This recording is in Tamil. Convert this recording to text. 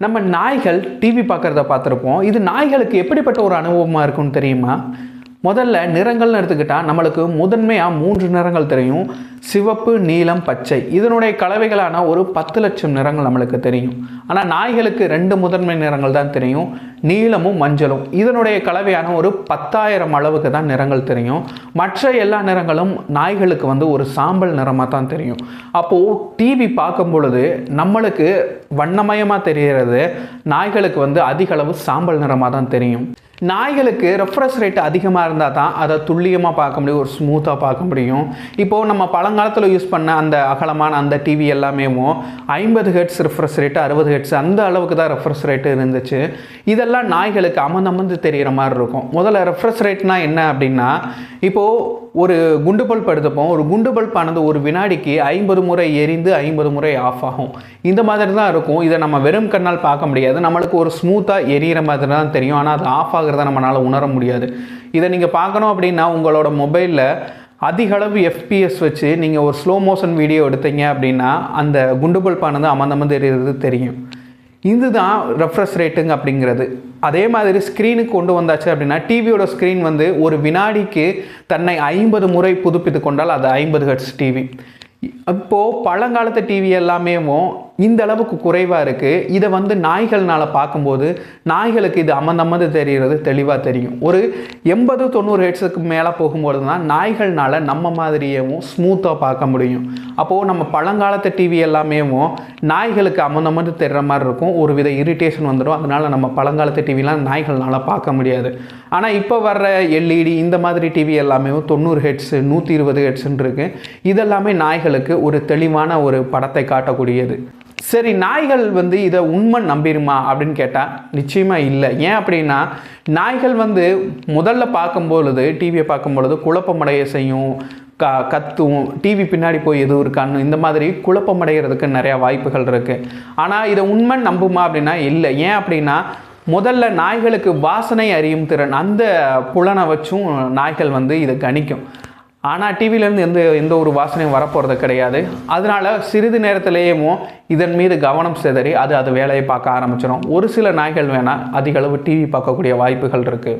நம்ம நாய்கள் டிவி பார்க்குறத பார்த்துருப்போம். இது நாய்களுக்கு எப்படிப்பட்ட ஒரு அனுபவமாக இருக்கும்னு தெரியுமா? முதல்ல நிறங்கள்னு எடுத்துக்கிட்டால் நம்மளுக்கு முதன்மையாக 3 நிறங்கள் தெரியும். சிவப்பு, நீலம், பச்சை. இதனுடைய கலவைகளான ஒரு 10 லட்சம் நிறங்கள் நம்மளுக்கு தெரியும். ஆனால் நாய்களுக்கு 2 முதன்மை நிறங்கள் தான் தெரியும், நீலமும் மஞ்சளும். இதனுடைய கலவையான ஒரு 10,000 அளவுக்கு தான் நிறங்கள் தெரியும். மற்ற எல்லா நிறங்களும் நாய்களுக்கு ஒரு சாம்பல் நிறமாக தான் தெரியும். அப்போது டிவி பார்க்கும் பொழுது நம்மளுக்கு வண்ணமயமாக தெரிகிறது, நாய்களுக்கு அதிக அளவு சாம்பல் நிறமாக தான் தெரியும். நாய்களுக்கு ரெஃப்ரெஷ் ரேட் அதிகமாக இருந்தால் தான் அதை துல்லியமாக பார்க்க முடியும், ஒரு ஸ்மூத்தாக பார்க்க முடியும். இப்போது நம்ம பழங்காலத்தில் யூஸ் பண்ண அந்த அகலமான அந்த டிவி எல்லாமே 50 ஹெர்ட்ஸ் ரெஃப்ரெஷ் ரேட்டு, 60 ஹெர்ட்ஸ் அந்த அளவுக்கு தான் ரெஃப்ரெஷ் ரேட்டு இருந்துச்சு. இதெல்லாம் நாய்களுக்கு அமர்ந்து தெரிகிற மாதிரி இருக்கும். முதல்ல ரெஃப்ரெஷ் ரேட்னால் என்ன அப்படின்னா, இப்போது ஒரு குண்டு பல்ப் எடுத்துப்போம். ஒரு குண்டு பல்பானது ஒரு வினாடிக்கு 50 முறை எரிந்து 50 முறை ஆஃப் ஆகும். இந்த மாதிரி தான் இருக்கும். இதை நம்ம வெறும் கண்ணால் பார்க்க முடியாது. நம்மளுக்கு ஒரு ஸ்மூத்தாக எரியிற மாதிரி தான் தெரியும், ஆனால் அது ஆஃப் ஆகிறத நம்மளால் உணர முடியாது. இதை நீங்கள் பார்க்கணும் அப்படின்னா உங்களோட மொபைலில் அதிக அளவு FPS வச்சு நீங்கள் ஒரு ஸ்லோ மோஷன் வீடியோ எடுத்தீங்க அப்படின்னா அந்த குண்டு பல்பானது அமர்ந்து எரிகிறது தெரியும். இதுதான் ரெஃப்ரெஷ் ரேட்டுங்க அப்படிங்கிறது. அதே மாதிரி ஸ்க்ரீனுக்கு கொண்டு வந்தாச்சு அப்படின்னா, டிவியோட ஸ்க்ரீன் ஒரு வினாடிக்கு தன்னை 50 முறை புதுப்பித்து கொண்டால் அது 50 ஹெர்ட்ஸ் டிவி. இப்போது பழங்காலத்து டிவி எல்லாமே இந்த அளவுக்கு குறைவாக இருக்குது. இதை நாய்கள்னால் பார்க்கும்போது நாய்களுக்கு இது அமர்ந்து தெரிகிறது தெளிவாக தெரியும். ஒரு 80-90 ஹெர்ட்ஸுக்கு மேலே போகும்போது தான் நாய்கள்னால் நம்ம மாதிரியேவும் ஸ்மூத்தாக பார்க்க முடியும். அப்போது நம்ம பழங்காலத்து டிவி எல்லாமே நாய்களுக்கு அமர்ந்து தெரிகிற மாதிரி இருக்கும். ஒரு வித இரிட்டேஷன் வந்துடும். அதனால் நம்ம பழங்காலத்து டிவிலாம் நாய்கள்னால் பார்க்க முடியாது. ஆனால் இப்போ வர்ற LED இந்த மாதிரி டிவி எல்லாமே 90 ஹெர்ட்ஸு, 120 ஹெர்ட்ஸுன்னு இருக்குது. இதெல்லாமே நாய்களுக்கு ஒரு தெளிவான ஒரு படத்தை காட்டக்கூடியது. சரி, நாய்கள் இதை உண்மை நம்பிடுமா அப்படின்னு கேட்டால் நிச்சயமாக இல்லை. ஏன் அப்படின்னா, நாய்கள் முதல்ல பார்க்கும்பொழுது, டிவியை பார்க்கும்பொழுது குழப்பமடைய செய்யும், கத்தும், டிவி பின்னாடி போய் எதுவும் இருக்கான்னு இந்த மாதிரி குழப்பமடைகிறதுக்கு நிறையா வாய்ப்புகள் இருக்குது. ஆனால் இதை உண்மை நம்புமா அப்படின்னா இல்லை. ஏன் அப்படின்னா, முதல்ல நாய்களுக்கு வாசனை அறியும் திறன், அந்த புலனை வச்சும் நாய்கள் இதை கணிக்கும். ஆனால் டிவியிலேருந்து எந்த ஒரு வாசனையும் வரப்போகிறது கிடையாது. அதனால் சிறிது நேரத்திலேயே இதன் மீது கவனம் சிதறி அது வேலையை பார்க்க ஆரம்பிச்சிடும். ஒரு சில நாய்கள் வேணால் அதிக அளவு டிவி பார்க்கக்கூடிய வாய்ப்புகள் இருக்குது.